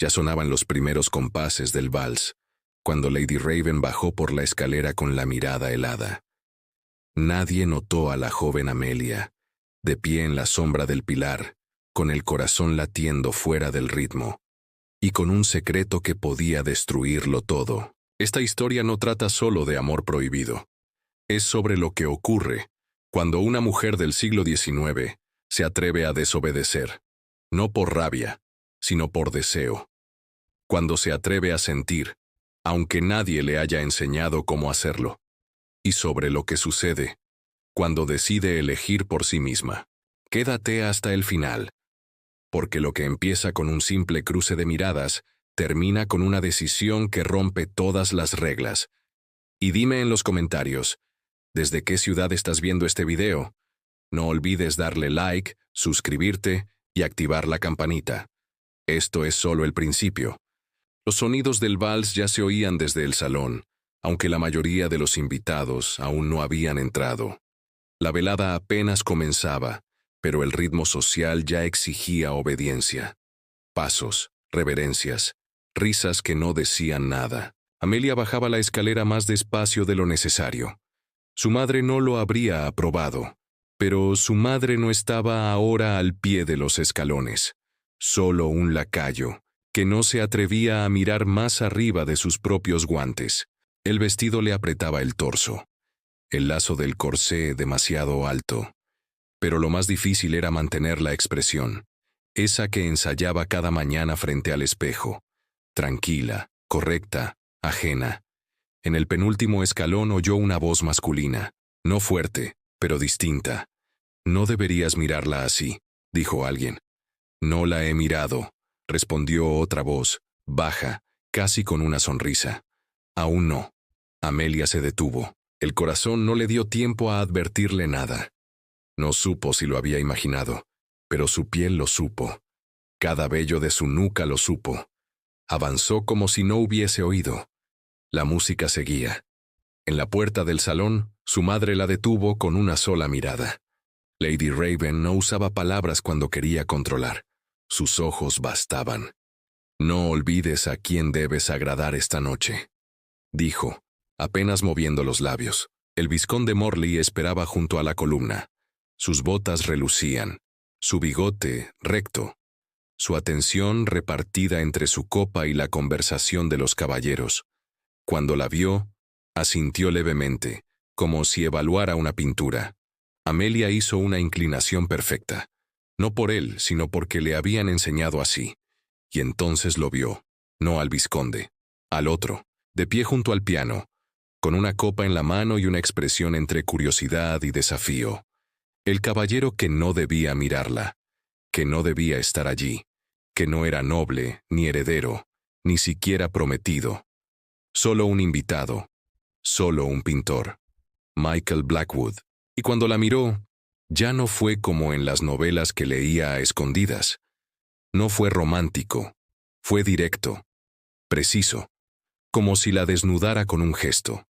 Ya sonaban los primeros compases del vals, cuando Lady Raven bajó por la escalera con la mirada helada. Nadie notó a la joven Amelia, de pie en la sombra del pilar, con el corazón latiendo fuera del ritmo, y con un secreto que podía destruirlo todo. Esta historia no trata solo de amor prohibido. Es sobre lo que ocurre cuando una mujer del siglo XIX se atreve a desobedecer, no por rabia, sino por deseo. Cuando se atreve a sentir, aunque nadie le haya enseñado cómo hacerlo. Y sobre lo que sucede cuando decide elegir por sí misma. Quédate hasta el final, porque lo que empieza con un simple cruce de miradas termina con una decisión que rompe todas las reglas. Y dime en los comentarios, ¿desde qué ciudad estás viendo este video? No olvides darle like, suscribirte y activar la campanita. Esto es solo el principio. Los sonidos del vals ya se oían desde el salón, aunque la mayoría de los invitados aún no habían entrado. La velada apenas comenzaba, pero el ritmo social ya exigía obediencia. Pasos, reverencias, risas que no decían nada. Amelia bajaba la escalera más despacio de lo necesario. Su madre no lo habría aprobado, pero su madre no estaba ahora al pie de los escalones. Solo un lacayo, que no se atrevía a mirar más arriba de sus propios guantes. El vestido le apretaba el torso, el lazo del corsé demasiado alto. Pero lo más difícil era mantener la expresión, esa que ensayaba cada mañana frente al espejo, tranquila, correcta, ajena. En el penúltimo escalón oyó una voz masculina, no fuerte, pero distinta. «No deberías mirarla así», dijo alguien. «No la he mirado», respondió otra voz, baja, casi con una sonrisa. «Aún no». Amelia se detuvo. El corazón no le dio tiempo a advertirle nada. No supo si lo había imaginado, pero su piel lo supo. Cada vello de su nuca lo supo. Avanzó como si no hubiese oído. La música seguía. En la puerta del salón, su madre la detuvo con una sola mirada. Lady Raven no usaba palabras cuando quería controlar. Sus ojos bastaban. «No olvides a quién debes agradar esta noche», dijo, apenas moviendo los labios. El vizconde Morley esperaba junto a la columna. Sus botas relucían, su bigote recto, su atención repartida entre su copa y la conversación de los caballeros. Cuando la vio, asintió levemente, como si evaluara una pintura. Amelia hizo una inclinación perfecta, no por él, sino porque le habían enseñado así. Y entonces lo vio, no al vizconde, al otro, de pie junto al piano, con una copa en la mano y una expresión entre curiosidad y desafío. El caballero que no debía mirarla, que no debía estar allí, que no era noble, ni heredero, ni siquiera prometido. Solo un invitado, solo un pintor, Michael Blackwood. Y cuando la miró, ya no fue como en las novelas que leía a escondidas. No fue romántico, fue directo, preciso, como si la desnudara con un gesto,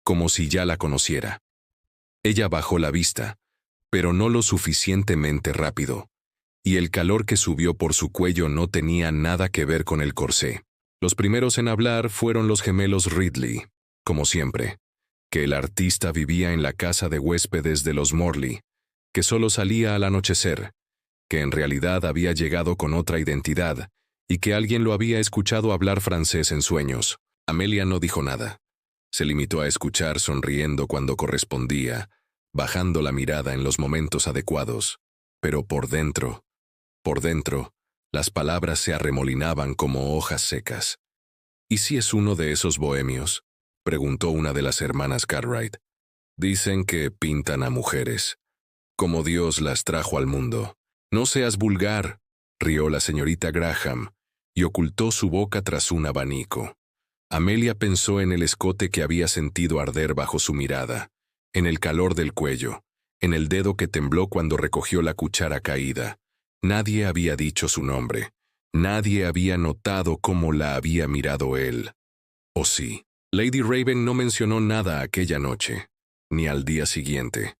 como si ya la conociera. Ella bajó la vista, pero no lo suficientemente rápido, y el calor que subió por su cuello no tenía nada que ver con el corsé. Los primeros en hablar fueron los gemelos Ridley, como siempre, que el artista vivía en la casa de huéspedes de los Morley, que solo salía al anochecer, que en realidad había llegado con otra identidad, y que alguien lo había escuchado hablar francés en sueños. Amelia no dijo nada. Se limitó a escuchar sonriendo cuando correspondía, bajando la mirada en los momentos adecuados, pero por dentro, las palabras se arremolinaban como hojas secas. «¿Y si es uno de esos bohemios?», preguntó una de las hermanas Cartwright. «Dicen que pintan a mujeres, como Dios las trajo al mundo». «No seas vulgar», rió la señorita Graham, y ocultó su boca tras un abanico. Amelia pensó en el escote que había sentido arder bajo su mirada, en el calor del cuello, en el dedo que tembló cuando recogió la cuchara caída. Nadie había dicho su nombre. Nadie había notado cómo la había mirado él. ¿O sí? Lady Raven no mencionó nada aquella noche, ni al día siguiente.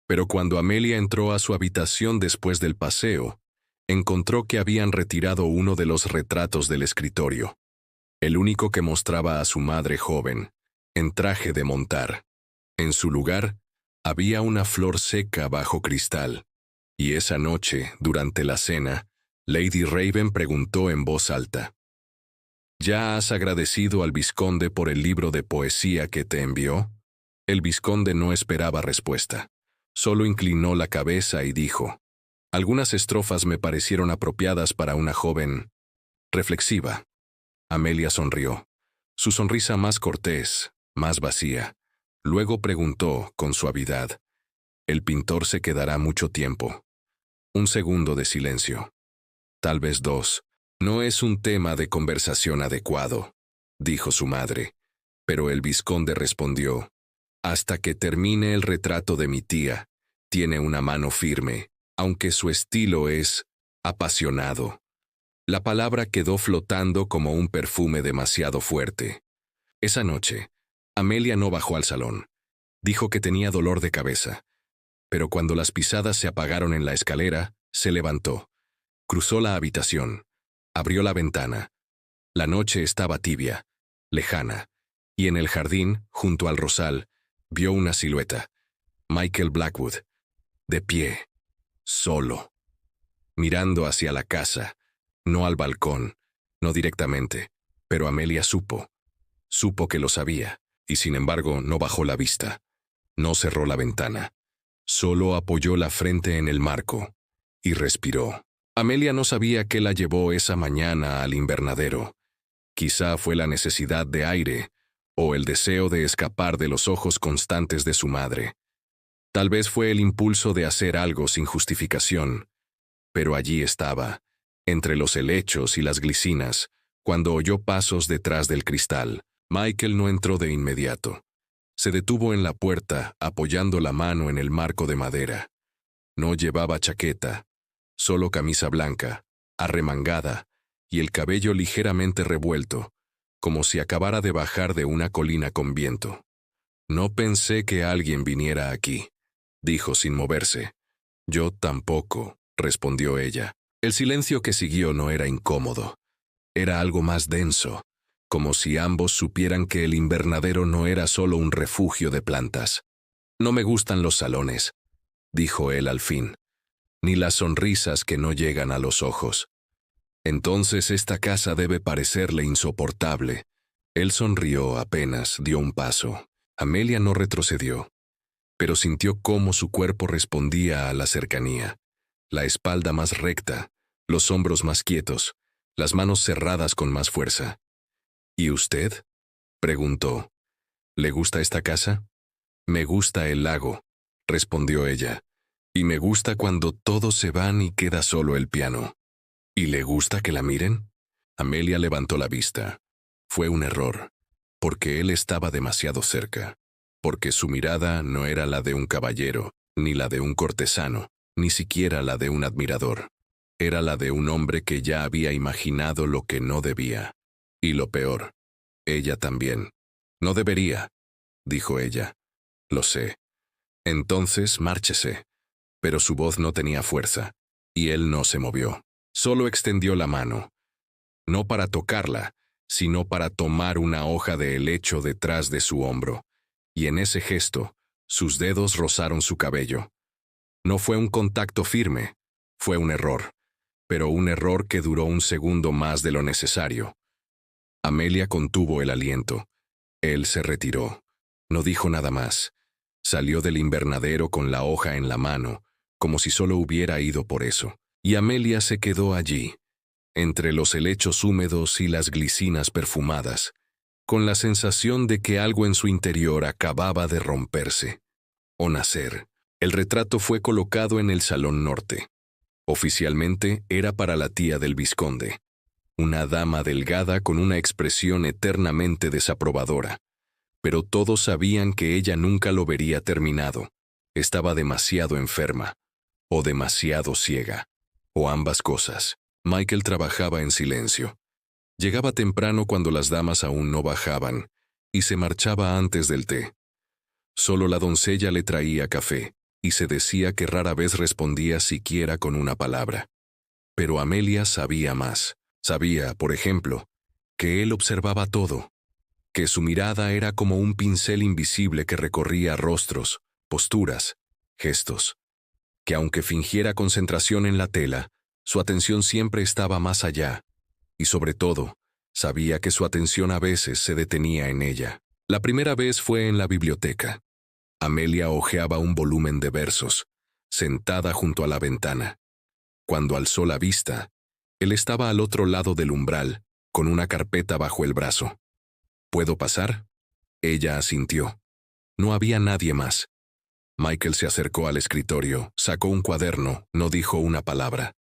Pero cuando Amelia entró a su habitación después del paseo, encontró que habían retirado uno de los retratos del escritorio, el único que mostraba a su madre joven, en traje de montar. En su lugar, había una flor seca bajo cristal, y esa noche, durante la cena, Lady Raven preguntó en voz alta: ¿Ya has agradecido al vizconde por el libro de poesía que te envió? El vizconde no esperaba respuesta. Solo inclinó la cabeza y dijo: algunas estrofas me parecieron apropiadas para una joven reflexiva. Amelia sonrió, su sonrisa más cortés, más vacía. Luego preguntó, con suavidad: ¿el pintor se quedará mucho tiempo? Un segundo de silencio. Tal vez 2. No es un tema de conversación adecuado, dijo su madre. Pero el vizconde respondió: hasta que termine el retrato de mi tía. Tiene una mano firme, aunque su estilo es apasionado. La palabra quedó flotando como un perfume demasiado fuerte. Esa noche, Amelia no bajó al salón. Dijo que tenía dolor de cabeza. Pero cuando las pisadas se apagaron en la escalera, se levantó. Cruzó la habitación. Abrió la ventana. La noche estaba tibia, lejana, y en el jardín, junto al rosal, vio una silueta. Michael Blackwood, de pie, solo, mirando hacia la casa, no al balcón, no directamente, pero Amelia supo que lo sabía, y sin embargo no bajó la vista. No cerró la ventana. Solo apoyó la frente en el marco y respiró. Amelia no sabía qué la llevó esa mañana al invernadero. Quizá fue la necesidad de aire o el deseo de escapar de los ojos constantes de su madre. Tal vez fue el impulso de hacer algo sin justificación. Pero allí estaba, entre los helechos y las glicinas, cuando oyó pasos detrás del cristal. Michael no entró de inmediato. Se detuvo en la puerta, apoyando la mano en el marco de madera. No llevaba chaqueta, solo camisa blanca, arremangada, y el cabello ligeramente revuelto, como si acabara de bajar de una colina con viento. No pensé que alguien viniera aquí, dijo sin moverse. Yo tampoco, respondió ella. El silencio que siguió no era incómodo. Era algo más denso, como si ambos supieran que el invernadero no era solo un refugio de plantas. No me gustan los salones, dijo él al fin, ni las sonrisas que no llegan a los ojos. Entonces esta casa debe parecerle insoportable. Él sonrió apenas dio un paso. Amelia no retrocedió, pero sintió cómo su cuerpo respondía a la cercanía. La espalda más recta, los hombros más quietos, las manos cerradas con más fuerza. ¿Y usted?, preguntó. ¿Le gusta esta casa? Me gusta el lago, respondió ella. Y me gusta cuando todos se van y queda solo el piano. ¿Y le gusta que la miren? Amelia levantó la vista. Fue un error, porque él estaba demasiado cerca, porque su mirada no era la de un caballero, ni la de un cortesano, ni siquiera la de un admirador. Era la de un hombre que ya había imaginado lo que no debía. Y lo peor, ella también. No debería, dijo ella. Lo sé. Entonces márchese. Pero su voz no tenía fuerza, y él no se movió. Solo extendió la mano. No para tocarla, sino para tomar una hoja de helecho detrás de su hombro. Y en ese gesto, sus dedos rozaron su cabello. No fue un contacto firme, fue un error, pero un error que duró un segundo más de lo necesario. Amelia contuvo el aliento. Él se retiró. No dijo nada más. Salió del invernadero con la hoja en la mano, como si solo hubiera ido por eso. Y Amelia se quedó allí, entre los helechos húmedos y las glicinas perfumadas, con la sensación de que algo en su interior acababa de romperse o nacer. El retrato fue colocado en el salón norte. Oficialmente era para la tía del vizconde, una dama delgada con una expresión eternamente desaprobadora. Pero todos sabían que ella nunca lo vería terminado. Estaba demasiado enferma, o demasiado ciega, o ambas cosas. Michael trabajaba en silencio. Llegaba temprano cuando las damas aún no bajaban, y se marchaba antes del té. Solo la doncella le traía café, y se decía que rara vez respondía siquiera con una palabra. Pero Amelia sabía más. Sabía, por ejemplo, que él observaba todo, que su mirada era como un pincel invisible que recorría rostros, posturas, gestos, que aunque fingiera concentración en la tela, su atención siempre estaba más allá, y sobre todo, sabía que su atención a veces se detenía en ella. La primera vez fue en la biblioteca. Amelia hojeaba un volumen de versos, sentada junto a la ventana. Cuando alzó la vista, él estaba al otro lado del umbral, con una carpeta bajo el brazo. ¿Puedo pasar? Ella asintió. No había nadie más. Michael se acercó al escritorio, sacó un cuaderno, no dijo una palabra.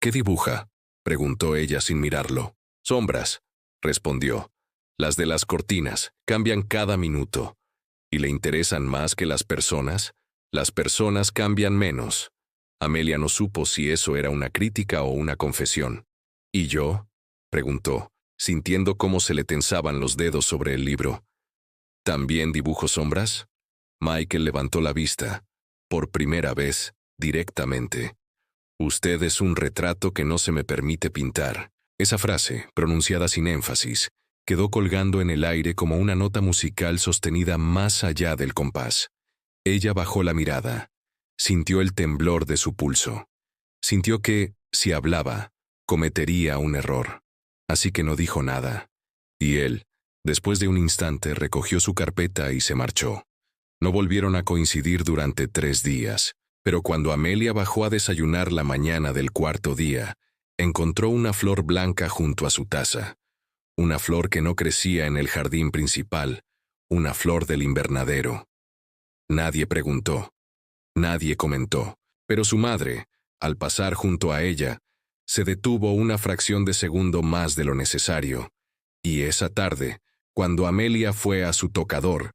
¿Qué dibuja?, preguntó ella sin mirarlo. Sombras, respondió. Las de las cortinas, cambian cada minuto. ¿Y le interesan más que las personas? Las personas cambian menos. Amelia no supo si eso era una crítica o una confesión. ¿Y yo?, preguntó, sintiendo cómo se le tensaban los dedos sobre el libro. ¿También dibujo sombras? Michael levantó la vista, por primera vez, directamente. Usted es un retrato que no se me permite pintar. Esa frase, pronunciada sin énfasis, quedó colgando en el aire como una nota musical sostenida más allá del compás. Ella bajó la mirada. Sintió el temblor de su pulso. Sintió que, si hablaba, cometería un error. Así que no dijo nada. Y él, después de un instante, recogió su carpeta y se marchó. No volvieron a coincidir durante 3 días, pero cuando Amelia bajó a desayunar la mañana del 4.º día, encontró una flor blanca junto a su taza. Una flor que no crecía en el jardín principal, una flor del invernadero. Nadie preguntó. Nadie comentó, pero su madre, al pasar junto a ella, se detuvo una fracción de segundo más de lo necesario, y esa tarde, cuando Amelia fue a su tocador,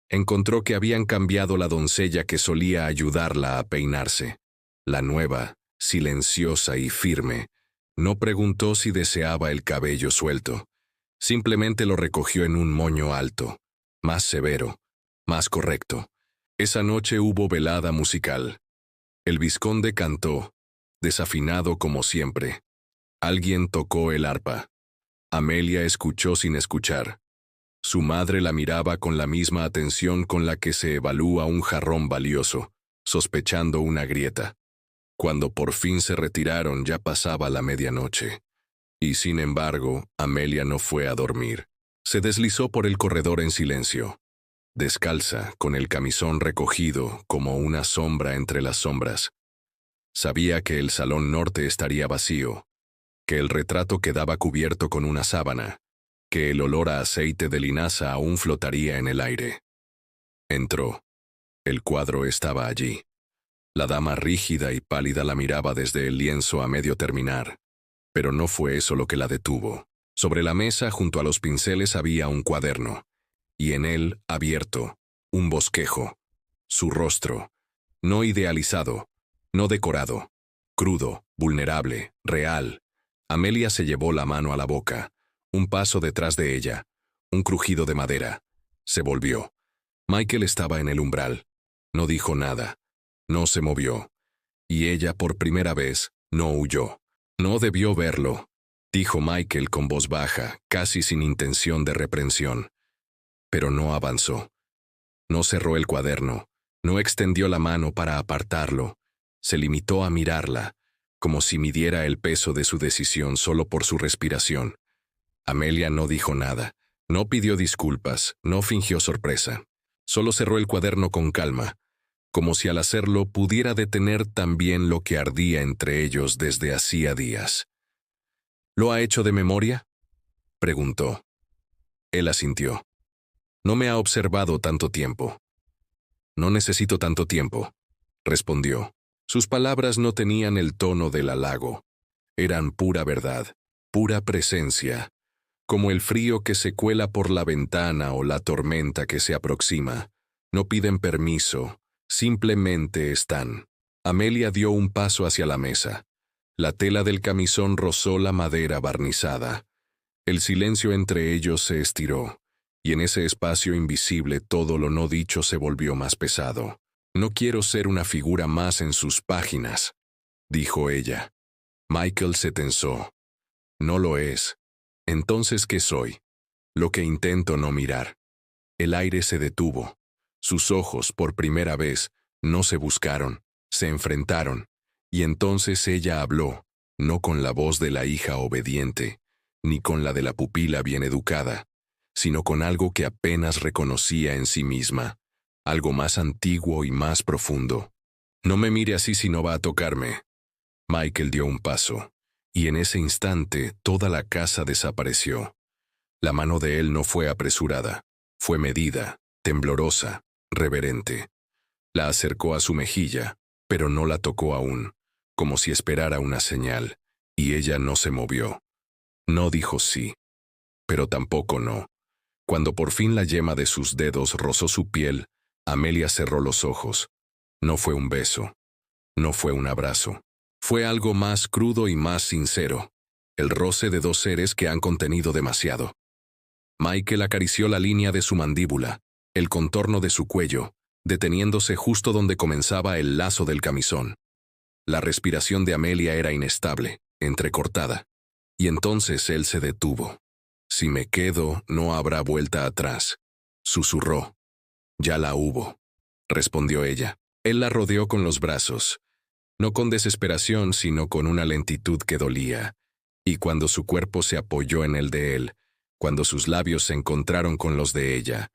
encontró que habían cambiado la doncella que solía ayudarla a peinarse. La nueva, silenciosa y firme, no preguntó si deseaba el cabello suelto. Simplemente lo recogió en un moño alto, más severo, más correcto. Esa noche hubo velada musical. El vizconde cantó, desafinado como siempre. Alguien tocó el arpa. Amelia escuchó sin escuchar. Su madre la miraba con la misma atención con la que se evalúa un jarrón valioso, sospechando una grieta. Cuando por fin se retiraron ya pasaba la medianoche. Y sin embargo, Amelia no fue a dormir. Se deslizó por el corredor en silencio. Descalza, con el camisón recogido como una sombra entre las sombras. Sabía que el salón norte estaría vacío, que el retrato quedaba cubierto con una sábana, que el olor a aceite de linaza aún flotaría en el aire. Entró. El cuadro estaba allí. La dama rígida y pálida la miraba desde el lienzo a medio terminar, pero no fue eso lo que la detuvo. Sobre la mesa, junto a los pinceles, había un cuaderno, y en él, abierto, un bosquejo. Su rostro, no idealizado, no decorado, crudo, vulnerable, real. Amelia se llevó la mano a la boca, un paso detrás de ella, un crujido de madera. Se volvió. Michael estaba en el umbral. No dijo nada. No se movió. Y ella, por primera vez, no huyó. No debió verlo, dijo Michael con voz baja, casi sin intención de reprensión. Pero no avanzó. No cerró el cuaderno, no extendió la mano para apartarlo. Se limitó a mirarla, como si midiera el peso de su decisión solo por su respiración. Amelia no dijo nada, no pidió disculpas, no fingió sorpresa. Solo cerró el cuaderno con calma, como si al hacerlo pudiera detener también lo que ardía entre ellos desde hacía días. ¿Lo ha hecho de memoria?, preguntó. Él asintió. No me ha observado tanto tiempo. No necesito tanto tiempo, respondió. Sus palabras no tenían el tono del halago. Eran pura verdad, pura presencia, como el frío que se cuela por la ventana o la tormenta que se aproxima. No piden permiso, simplemente están. Amelia dio un paso hacia la mesa. La tela del camisón rozó la madera barnizada. El silencio entre ellos se estiró, y en ese espacio invisible todo lo no dicho se volvió más pesado. No quiero ser una figura más en sus páginas, dijo ella. Michael se tensó. No lo es. Entonces, ¿qué soy? Lo que intento no mirar. El aire se detuvo. Sus ojos, por primera vez, no se buscaron, se enfrentaron. Y entonces ella habló, no con la voz de la hija obediente, ni con la de la pupila bien educada, sino con algo que apenas reconocía en sí misma, algo más antiguo y más profundo. No me mire así si no va a tocarme. Michael dio un paso, y en ese instante toda la casa desapareció. La mano de él no fue apresurada, fue medida, temblorosa, reverente. La acercó a su mejilla, pero no la tocó aún, como si esperara una señal, y ella no se movió. No dijo sí, pero tampoco no. Cuando por fin la yema de sus dedos rozó su piel, Amelia cerró los ojos. No fue un beso, no fue un abrazo. Fue algo más crudo y más sincero, el roce de dos seres que han contenido demasiado. Michael acarició la línea de su mandíbula, el contorno de su cuello, deteniéndose justo donde comenzaba el lazo del camisón. La respiración de Amelia era inestable, entrecortada. Y entonces él se detuvo. Si me quedo, no habrá vuelta atrás, susurró. Ya la hubo, respondió ella. Él la rodeó con los brazos, no con desesperación, sino con una lentitud que dolía. Y cuando su cuerpo se apoyó en el de él, cuando sus labios se encontraron con los de ella,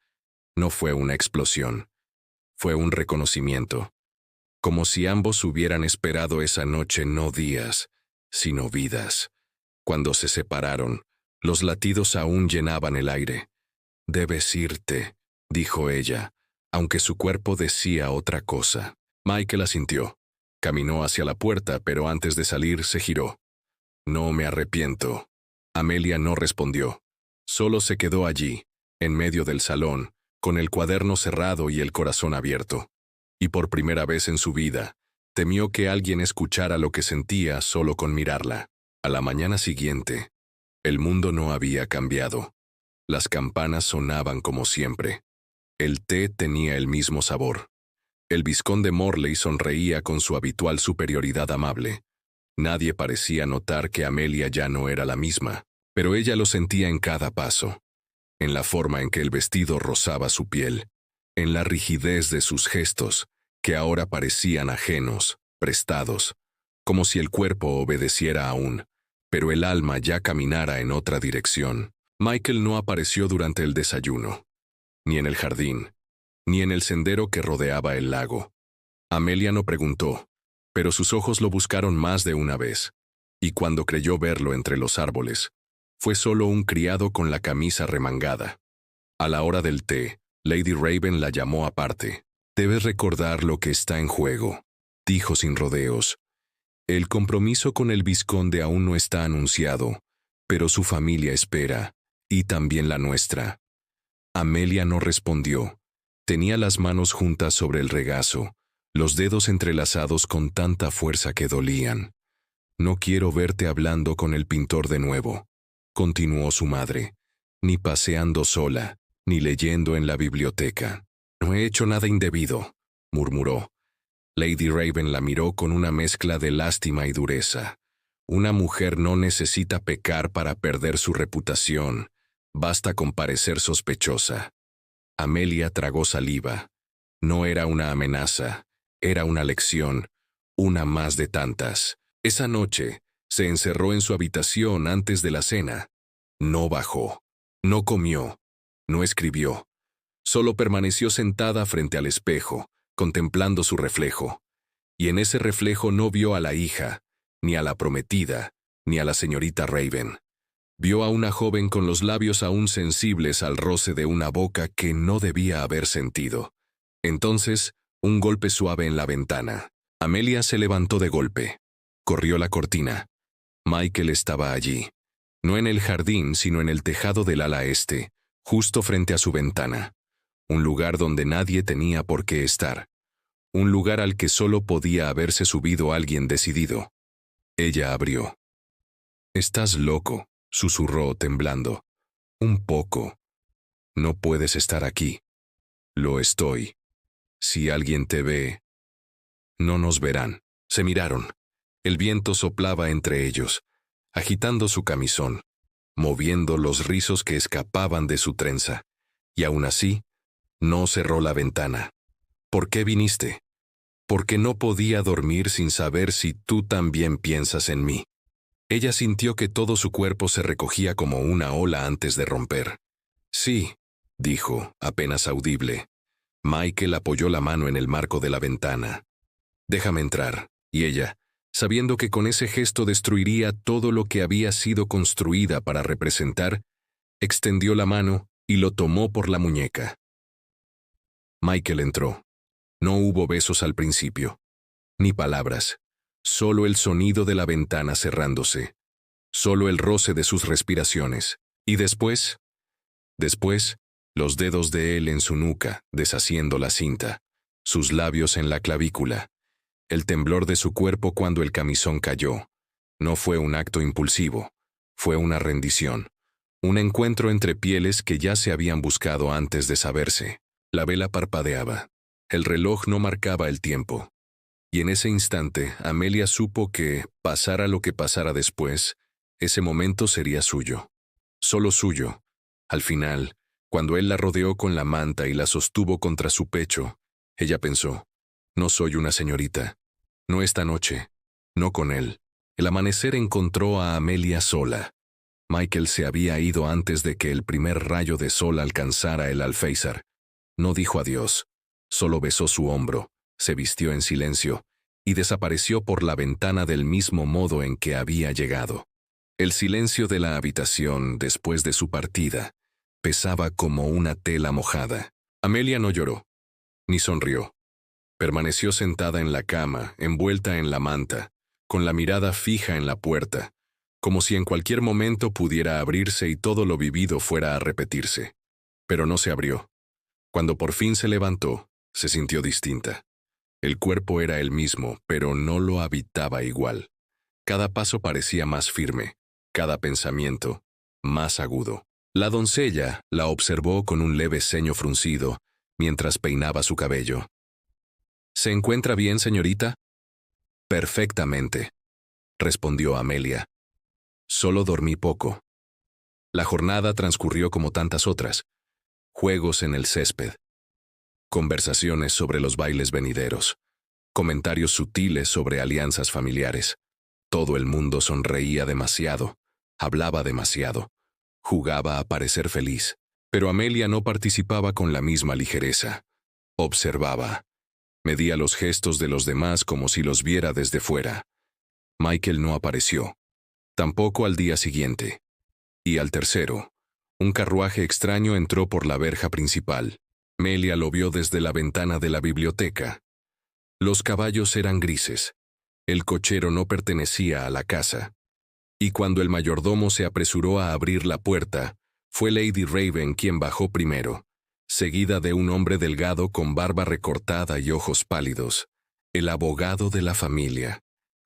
no fue una explosión, fue un reconocimiento. Como si ambos hubieran esperado esa noche no días, sino vidas. Cuando se separaron, los latidos aún llenaban el aire. Debes irte, dijo ella, aunque su cuerpo decía otra cosa. Michael asintió. Caminó hacia la puerta, pero antes de salir se giró. No me arrepiento. Amelia no respondió. Solo se quedó allí, en medio del salón, con el cuaderno cerrado y el corazón abierto. Y por primera vez en su vida, temió que alguien escuchara lo que sentía solo con mirarla. A la mañana siguiente, el mundo no había cambiado. Las campanas sonaban como siempre. El té tenía el mismo sabor. El vizconde Morley sonreía con su habitual superioridad amable. Nadie parecía notar que Amelia ya no era la misma, pero ella lo sentía en cada paso, en la forma en que el vestido rozaba su piel, en la rigidez de sus gestos, que ahora parecían ajenos, prestados, como si el cuerpo obedeciera aún, pero el alma ya caminara en otra dirección. Michael no apareció durante el desayuno, ni en el jardín, ni en el sendero que rodeaba el lago. Amelia no preguntó, pero sus ojos lo buscaron más de una vez, y cuando creyó verlo entre los árboles, fue solo un criado con la camisa remangada. A la hora del té, Lady Raven la llamó aparte. Debes recordar lo que está en juego, dijo sin rodeos. El compromiso con el vizconde aún no está anunciado, pero su familia espera, y también la nuestra. Amelia no respondió. Tenía las manos juntas sobre el regazo, los dedos entrelazados con tanta fuerza que dolían. No quiero verte hablando con el pintor de nuevo, continuó su madre, ni paseando sola, ni leyendo en la biblioteca. No he hecho nada indebido, murmuró. Lady Raven la miró con una mezcla de lástima y dureza. Una mujer no necesita pecar para perder su reputación, basta con parecer sospechosa. Amelia tragó saliva. No era una amenaza, era una lección, una más de tantas. Esa noche, se encerró en su habitación antes de la cena. No bajó, no comió, no escribió. Solo permaneció sentada frente al espejo, contemplando su reflejo. Y en ese reflejo no vio a la hija, ni a la prometida, ni a la señorita Raven. Vio a una joven con los labios aún sensibles al roce de una boca que no debía haber sentido. Entonces, un golpe suave en la ventana. Amelia se levantó de golpe. Corrió la cortina. Michael estaba allí. No en el jardín, sino en el tejado del ala este, justo frente a su ventana. Un lugar donde nadie tenía por qué estar. Un lugar al que solo podía haberse subido alguien decidido. Ella abrió. «Estás loco», susurró temblando. «Un poco. No puedes estar aquí». «Lo estoy. Si alguien te ve...» «No nos verán». Se miraron. El viento soplaba entre ellos, agitando su camisón, moviendo los rizos que escapaban de su trenza. Y aún así, no cerró la ventana. ¿Por qué viniste? Porque no podía dormir sin saber si tú también piensas en mí. Ella sintió que todo su cuerpo se recogía como una ola antes de romper. Sí, dijo, apenas audible. Michael apoyó la mano en el marco de la ventana. Déjame entrar. Y ella, sabiendo que con ese gesto destruiría todo lo que había sido construida para representar, extendió la mano y lo tomó por la muñeca. Michael entró. No hubo besos al principio, ni palabras, solo el sonido de la ventana cerrándose, solo el roce de sus respiraciones. Y después, los dedos de él en su nuca, deshaciendo la cinta, sus labios en la clavícula, el temblor de su cuerpo cuando el camisón cayó. No fue un acto impulsivo, fue una rendición, un encuentro entre pieles que ya se habían buscado antes de saberse. La vela parpadeaba. El reloj no marcaba el tiempo. Y en ese instante, Amelia supo que, pasara lo que pasara después, ese momento sería suyo. Solo suyo. Al final, cuando él la rodeó con la manta y la sostuvo contra su pecho, ella pensó, no soy una señorita. No esta noche. No con él. El amanecer encontró a Amelia sola. Michael se había ido antes de que el primer rayo de sol alcanzara el alféizar. No dijo adiós. Solo besó su hombro, se vistió en silencio y desapareció por la ventana del mismo modo en que había llegado. El silencio de la habitación, después de su partida, pesaba como una tela mojada. Amelia no lloró, ni sonrió. Permaneció sentada en la cama, envuelta en la manta, con la mirada fija en la puerta, como si en cualquier momento pudiera abrirse y todo lo vivido fuera a repetirse. Pero no se abrió. Cuando por fin se levantó, se sintió distinta. El cuerpo era el mismo, pero no lo habitaba igual. Cada paso parecía más firme, cada pensamiento más agudo. La doncella la observó con un leve ceño fruncido mientras peinaba su cabello. ¿Se encuentra bien, señorita? Perfectamente, respondió Amelia. Solo dormí poco. La jornada transcurrió como tantas otras. Juegos en el césped. Conversaciones sobre los bailes venideros. Comentarios sutiles sobre alianzas familiares. Todo el mundo sonreía demasiado, hablaba demasiado, jugaba a parecer feliz. Pero Amelia no participaba con la misma ligereza. Observaba. Medía los gestos de los demás como si los viera desde fuera. Michael no apareció. Tampoco al día siguiente. Y al tercero, un carruaje extraño entró por la verja principal. Amelia lo vio desde la ventana de la biblioteca. Los caballos eran grises. El cochero no pertenecía a la casa. Y cuando el mayordomo se apresuró a abrir la puerta, fue Lady Raven quien bajó primero, seguida de un hombre delgado con barba recortada y ojos pálidos, el abogado de la familia,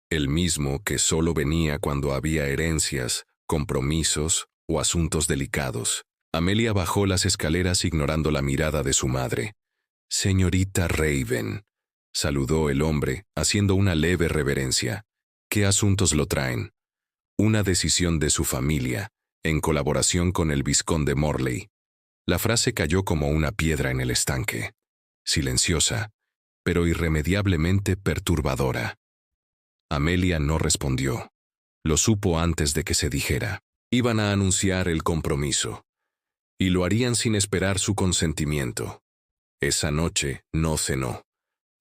el mismo que solo venía cuando había herencias, compromisos o asuntos delicados. Amelia bajó las escaleras ignorando la mirada de su madre. «Señorita Raven», saludó el hombre, haciendo una leve reverencia. «¿Qué asuntos lo traen?» «Una decisión de su familia, en colaboración con el vizconde Morley». La frase cayó como una piedra en el estanque. Silenciosa, pero irremediablemente perturbadora. Amelia no respondió. Lo supo antes de que se dijera. Iban a anunciar el compromiso. Y lo harían sin esperar su consentimiento. Esa noche no cenó.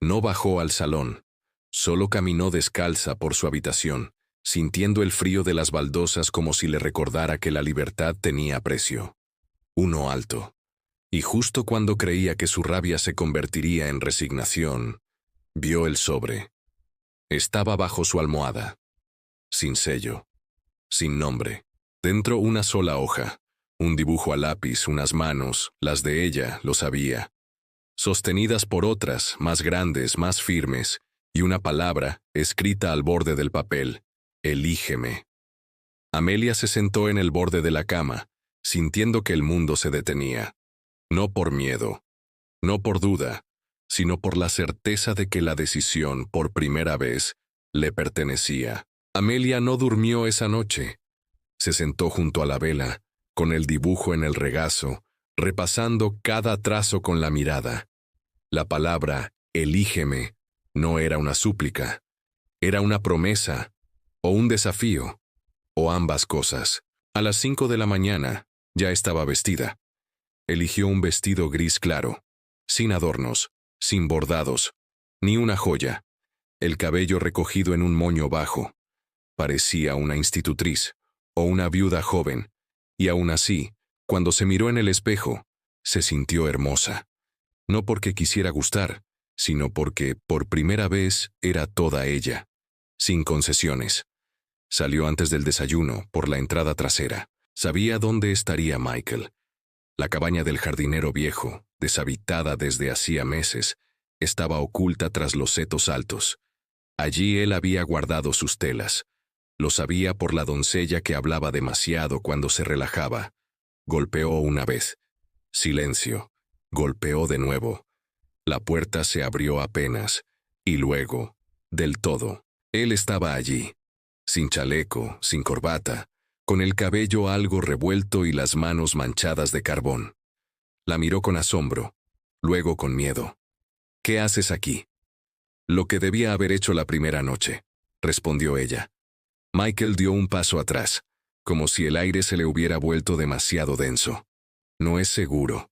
No bajó al salón. Solo caminó descalza por su habitación, sintiendo el frío de las baldosas como si le recordara que la libertad tenía precio. Uno alto. Y justo cuando creía que su rabia se convertiría en resignación, vio el sobre. Estaba bajo su almohada. Sin sello. Sin nombre. Dentro una sola hoja. Un dibujo a lápiz, unas manos, las de ella, lo sabía. Sostenidas por otras, más grandes, más firmes, y una palabra, escrita al borde del papel. Elígeme. Amelia se sentó en el borde de la cama, sintiendo que el mundo se detenía. No por miedo, no por duda, sino por la certeza de que la decisión, por primera vez, Le pertenecía. Amelia no durmió esa noche. Se sentó junto a la vela, con el dibujo en el regazo, repasando cada trazo con la mirada. La palabra «elígeme» no era una súplica, era una promesa, o un desafío, o ambas cosas. A las 5 de la mañana, ya estaba vestida. Eligió un vestido gris claro, sin adornos, sin bordados, ni una joya. El cabello recogido en un moño bajo. Parecía una institutriz, o una viuda joven, y aún así, cuando se miró en el espejo, se sintió hermosa. No porque quisiera gustar, sino porque, por primera vez, era toda ella, sin concesiones. Salió antes del desayuno, por la entrada trasera. Sabía dónde estaría Michael. La cabaña del jardinero viejo, deshabitada desde hacía meses, estaba oculta tras los setos altos. Allí él había guardado sus telas. Lo sabía por la doncella que hablaba demasiado cuando se relajaba. Golpeó una vez. Silencio. Golpeó de nuevo. La puerta se abrió apenas, y luego, del todo. Él estaba allí, sin chaleco, sin corbata, con el cabello algo revuelto y las manos manchadas de carbón. La miró con asombro, luego con miedo. «¿Qué haces aquí?» «Lo que debía haber hecho la primera noche», respondió ella. Michael dio un paso atrás, como si el aire se le hubiera vuelto demasiado denso. «No es seguro.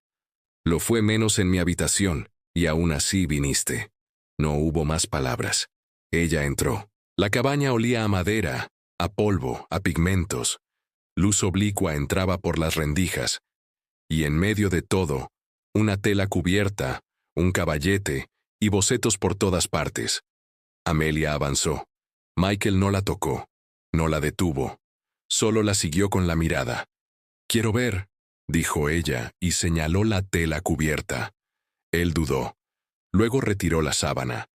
Lo fue menos en mi habitación, y aún así viniste». No hubo más palabras. Ella entró. La cabaña olía a madera, a polvo, a pigmentos. Luz oblicua entraba por las rendijas, y en medio de todo, una tela cubierta, un caballete y bocetos por todas partes. Amelia avanzó. Michael no la tocó, no la detuvo, solo la siguió con la mirada. «Quiero ver», dijo ella y señaló la tela cubierta. Él dudó. Luego retiró la sábana.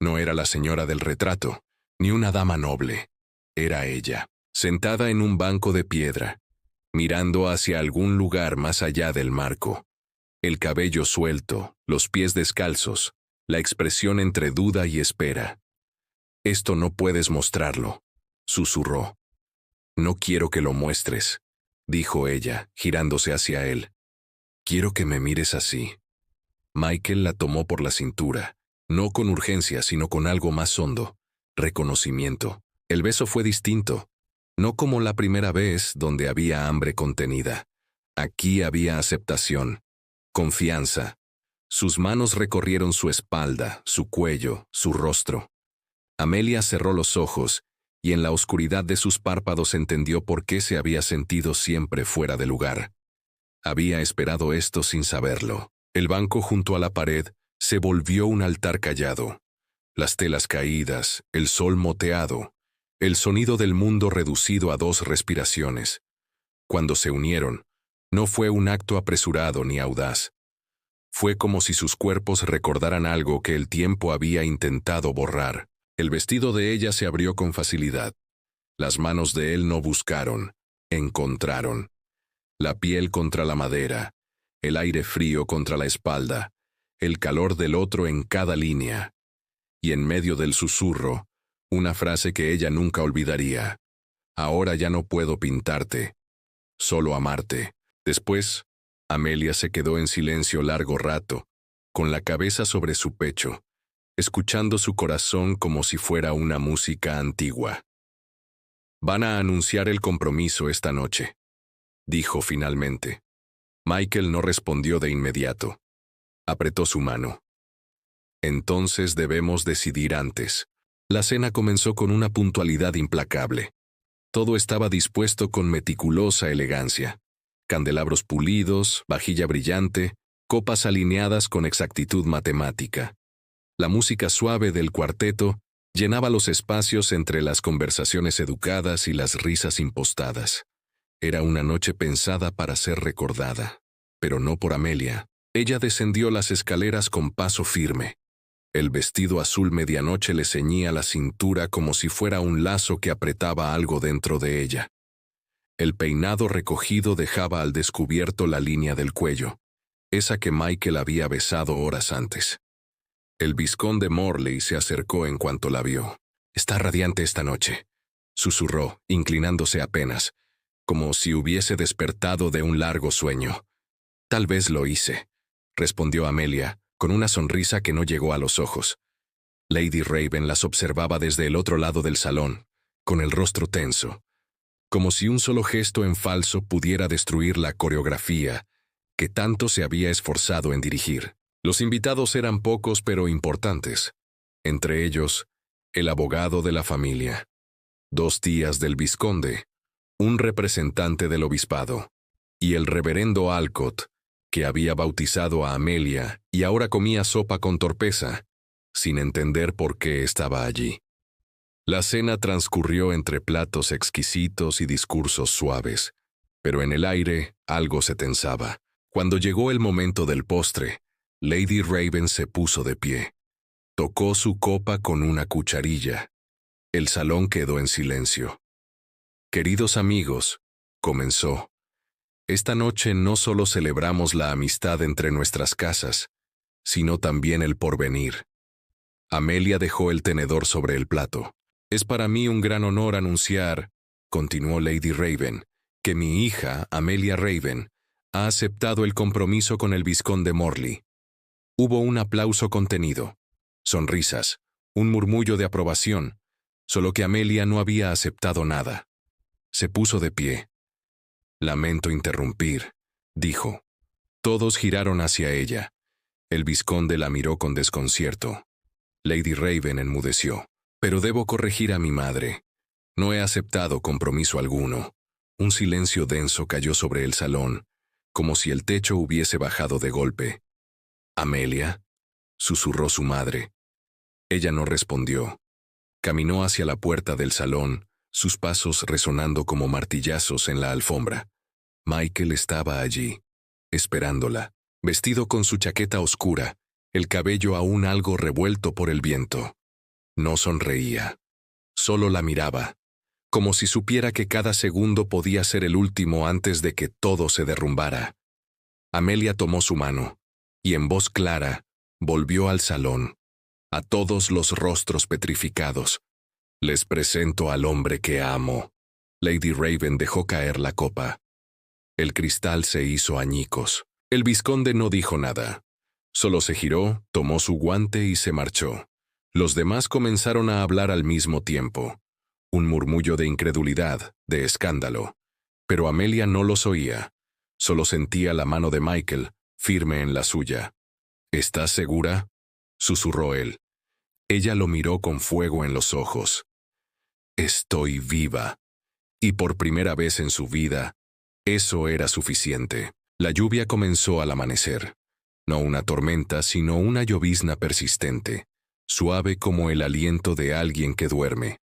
No era la señora del retrato, ni una dama noble. Era ella, sentada en un banco de piedra, mirando hacia algún lugar más allá del marco. El cabello suelto, los pies descalzos, la expresión entre duda y espera. «Esto no puedes mostrarlo», susurró. «No quiero que lo muestres», dijo ella, girándose hacia él. «Quiero que me mires así». Michael la tomó por la cintura, no con urgencia, sino con algo más hondo, reconocimiento. El beso fue distinto, no como la primera vez donde había hambre contenida. Aquí había aceptación, confianza. Sus manos recorrieron su espalda, su cuello, su rostro. Amelia cerró los ojos, y en la oscuridad de sus párpados entendió por qué se había sentido siempre fuera de lugar. Había esperado esto sin saberlo. El banco junto a la pared se volvió un altar callado. Las telas caídas, el sol moteado, el sonido del mundo reducido a 2 respiraciones. Cuando se unieron, no fue un acto apresurado ni audaz. Fue como si sus cuerpos recordaran algo que el tiempo había intentado borrar. El vestido de ella se abrió con facilidad. Las manos de él no buscaron, encontraron. La piel contra la madera, el aire frío contra la espalda, el calor del otro en cada línea. Y en medio del susurro, una frase que ella nunca olvidaría. «Ahora ya no puedo pintarte, solo amarte». Después, Amelia se quedó en silencio largo rato, con la cabeza sobre su pecho, escuchando su corazón como si fuera una música antigua. «Van a anunciar el compromiso esta noche», dijo finalmente. Michael no respondió de inmediato. Apretó su mano. «Entonces debemos decidir antes». La cena comenzó con una puntualidad implacable. Todo estaba dispuesto con meticulosa elegancia. Candelabros pulidos, vajilla brillante, copas alineadas con exactitud matemática. La música suave del cuarteto llenaba los espacios entre las conversaciones educadas y las risas impostadas. Era una noche pensada para ser recordada, pero no por Amelia. Ella descendió las escaleras con paso firme. El vestido azul medianoche le ceñía la cintura como si fuera un lazo que apretaba algo dentro de ella. El peinado recogido dejaba al descubierto la línea del cuello, esa que Michael había besado horas antes. El vizconde Morley se acercó en cuanto la vio. Está radiante esta noche, susurró, inclinándose apenas, como si hubiese despertado de un largo sueño. Tal vez lo hice, respondió Amelia, con una sonrisa que no llegó a los ojos. Lady Raven las observaba desde el otro lado del salón, con el rostro tenso, como si un solo gesto en falso pudiera destruir la coreografía que tanto se había esforzado en dirigir. Los invitados eran pocos pero importantes, entre ellos, el abogado de la familia, 2 tías del vizconde, un representante del obispado, y el reverendo Alcott, que había bautizado a Amelia y ahora comía sopa con torpeza, sin entender por qué estaba allí. La cena transcurrió entre platos exquisitos y discursos suaves, pero en el aire algo se tensaba. Cuando llegó el momento del postre, Lady Raven se puso de pie. Tocó su copa con una cucharilla. El salón quedó en silencio. «Queridos amigos», comenzó, «esta noche no solo celebramos la amistad entre nuestras casas, sino también el porvenir». Amelia dejó el tenedor sobre el plato. «Es para mí un gran honor anunciar», continuó Lady Raven, «que mi hija, Amelia Raven, ha aceptado el compromiso con el vizconde Morley». Hubo un aplauso contenido, sonrisas, un murmullo de aprobación, solo que Amelia no había aceptado nada. Se puso de pie. «Lamento interrumpir», dijo. Todos giraron hacia ella. El vizconde la miró con desconcierto. Lady Raven enmudeció. «Pero debo corregir a mi madre. No he aceptado compromiso alguno». Un silencio denso cayó sobre el salón, como si el techo hubiese bajado de golpe. «Amelia», susurró su madre. Ella no respondió. Caminó hacia la puerta del salón, sus pasos resonando como martillazos en la alfombra. Michael estaba allí, esperándola, vestido con su chaqueta oscura, el cabello aún algo revuelto por el viento. No sonreía. Solo la miraba, como si supiera que cada segundo podía ser el último antes de que todo se derrumbara. Amelia tomó su mano, y en voz clara, volvió al salón, a todos los rostros petrificados. «Les presento al hombre que amo». Lady Raven dejó caer la copa. El cristal se hizo añicos. El vizconde no dijo nada. Solo se giró, tomó su guante y se marchó. Los demás comenzaron a hablar al mismo tiempo. Un murmullo de incredulidad, de escándalo. Pero Amelia no los oía. Solo sentía la mano de Michael, firme en la suya. «¿Estás segura?», susurró él. Ella lo miró con fuego en los ojos. «Estoy viva». Y por primera vez en su vida, eso era suficiente. La lluvia comenzó al amanecer. No una tormenta, sino una llovizna persistente, suave como el aliento de alguien que duerme.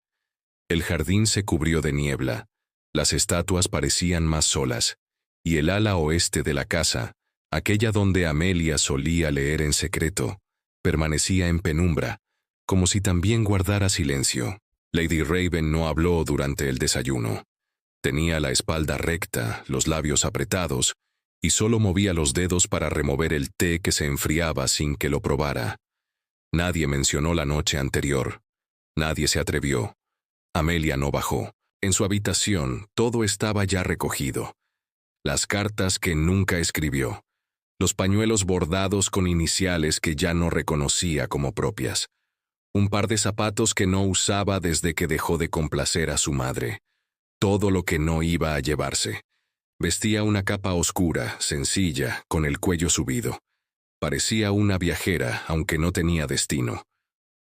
El jardín se cubrió de niebla, las estatuas parecían más solas, y el ala oeste de la casa, aquella donde Amelia solía leer en secreto, permanecía en penumbra, como si también guardara silencio. Lady Raven no habló durante el desayuno. Tenía la espalda recta, los labios apretados, y solo movía los dedos para remover el té que se enfriaba sin que lo probara. Nadie mencionó la noche anterior. Nadie se atrevió. Amelia no bajó. En su habitación todo estaba ya recogido. Las cartas que nunca escribió. Los pañuelos bordados con iniciales que ya no reconocía como propias. Un par de zapatos que no usaba desde que dejó de complacer a su madre. Todo lo que no iba a llevarse. Vestía una capa oscura, sencilla, con el cuello subido. Parecía una viajera, aunque no tenía destino.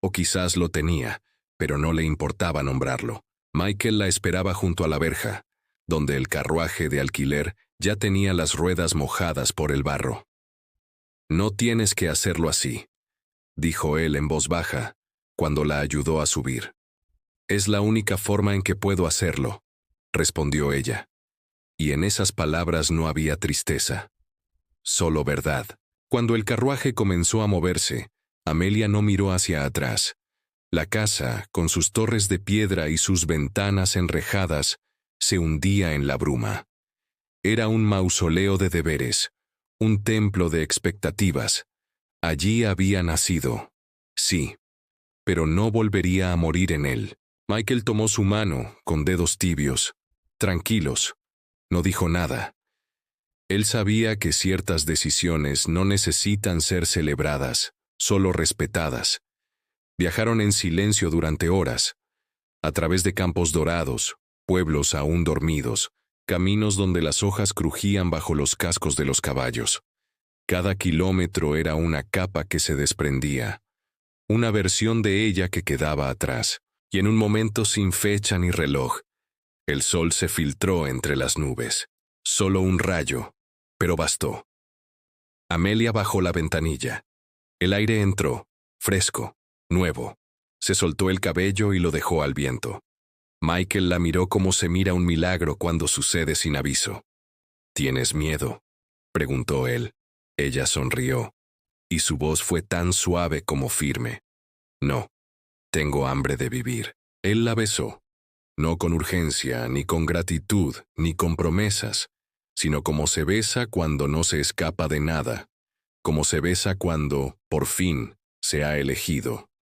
O quizás lo tenía, pero no le importaba nombrarlo. Michael la esperaba junto a la verja, donde el carruaje de alquiler ya tenía las ruedas mojadas por el barro. «No tienes que hacerlo así», dijo él en voz baja, cuando la ayudó a subir. «Es la única forma en que puedo hacerlo», respondió ella. Y en esas palabras no había tristeza, solo verdad. Cuando el carruaje comenzó a moverse, Amelia no miró hacia atrás. La casa, con sus torres de piedra y sus ventanas enrejadas, se hundía en la bruma. Era un mausoleo de deberes, un templo de expectativas. Allí había nacido, sí, pero no volvería a morir en él. Michael tomó su mano, con dedos tibios. Tranquilos. No dijo nada. Él sabía que ciertas decisiones no necesitan ser celebradas, solo respetadas. Viajaron en silencio durante horas, a través de campos dorados, pueblos aún dormidos, caminos donde las hojas crujían bajo los cascos de los caballos. Cada kilómetro era una capa que se desprendía, una versión de ella que quedaba atrás, y en un momento sin fecha ni reloj, el sol se filtró entre las nubes. Solo un rayo, pero bastó. Amelia bajó la ventanilla. El aire entró, fresco, nuevo. Se soltó el cabello y lo dejó al viento. Michael la miró como se mira un milagro cuando sucede sin aviso. ¿Tienes miedo?, preguntó él. Ella sonrió, y su voz fue tan suave como firme. No, tengo hambre de vivir. Él la besó, no con urgencia, ni con gratitud, ni con promesas, sino como se besa cuando no se escapa de nada, como se besa cuando, por fin, se ha elegido.